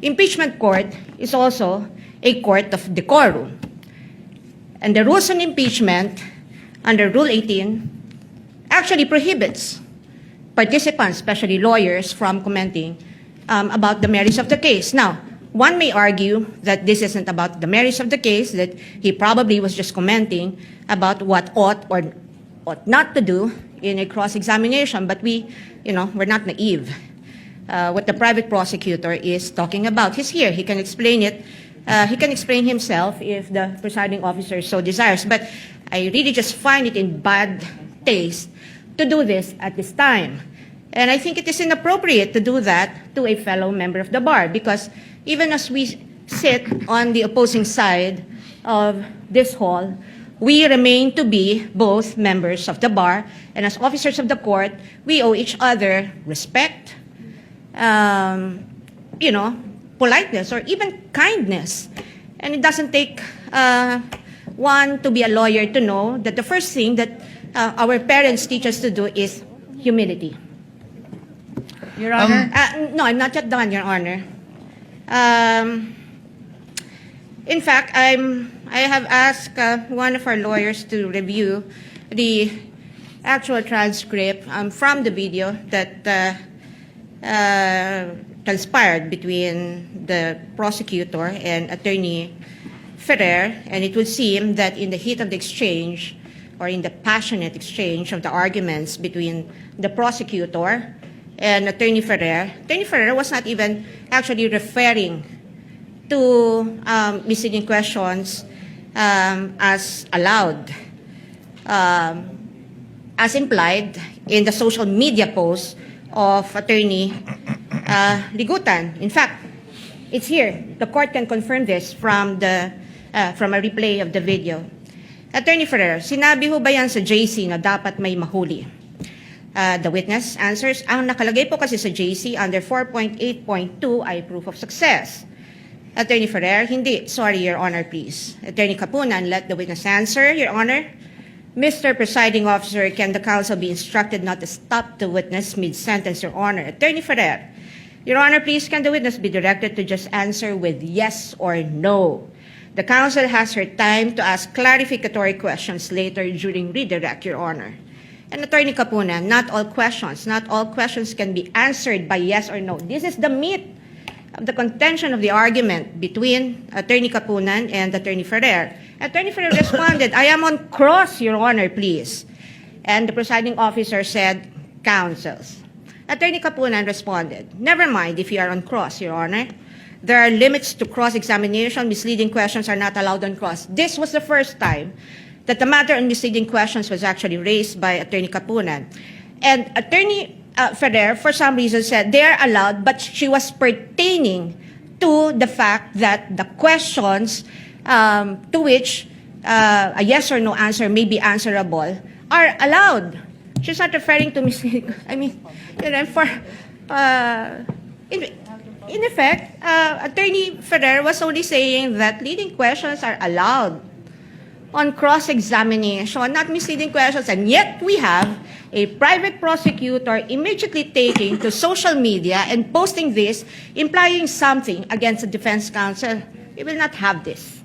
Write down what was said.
impeachment court is also a court of decorum. And the rules on impeachment under Rule 18 actually prohibits participants, especially lawyers, from commenting about the merits of the case. Now, one may argue that this isn't about the merits of the case, that he probably was just commenting about what ought or ought not to do in a cross-examination, but we're not naive. What the private prosecutor is talking about, he's here, he can explain it. He can explain himself if the presiding officer so desires, but I really just find it in bad taste to do this at this time. And I think it is inappropriate to do that to a fellow member of the bar, because even as we sit on the opposing side of this hall, we remain to be both members of the bar, and as officers of the court, we owe each other respect, politeness, or even kindness. And it doesn't take one to be a lawyer to know that the first thing that our parents teach us to do is humility. Your Honor? No, I'm not yet done, Your Honor. In fact, I have asked one of our lawyers to review the actual transcript from the video that transpired between the prosecutor and Attorney Ferrer, and it would seem that in the heat of the exchange, or in the passionate exchange of the arguments between the prosecutor and Attorney Ferrer was not even actually referring to misleading questions as allowed, as implied in the social media post of Attorney Ligutan. In fact, it's here. The court can confirm this from a replay of the video. Attorney Ferrer, sinabi ho ba yan sa JC na dapat may mahuli? The witness answers, ang nakalagay po kasi sa JC under 4.8.2 ay proof of success. Attorney Ferrer, hindi. Sorry, Your Honor, please. Attorney Kapunan, let the witness answer, Your Honor. Mr. Presiding Officer, can the counsel be instructed not to stop the witness mid-sentence, Your Honor? Attorney Ferrer, Your Honor, please, can the witness be directed to just answer with yes or no? The counsel has her time to ask clarificatory questions later during redirect, Your Honor. And Attorney Kapunan, not all questions can be answered by yes or no. This is the meat of the contention of the argument between Attorney Kapunan and Attorney Ferrer. Attorney Ferrer responded, I am on cross, Your Honor, please. And the presiding officer said, counsels. Attorney Kapunan responded, never mind if you are on cross, Your Honor. There are limits to cross-examination. Misleading questions are not allowed on cross. This was the first time that the matter on misleading questions was actually raised by Attorney Kapunan. And Attorney Ferrer, for some reason, said they are allowed, but she was pertaining to the fact that the questions to which a yes or no answer may be answerable are allowed. She's not referring to misleading. I mean, in effect, Attorney Ferrer was only saying that leading questions are allowed on cross-examination, not misleading questions, and yet we have a private prosecutor immediately taking to social media and posting this, implying something against the defense counsel. We will not have this.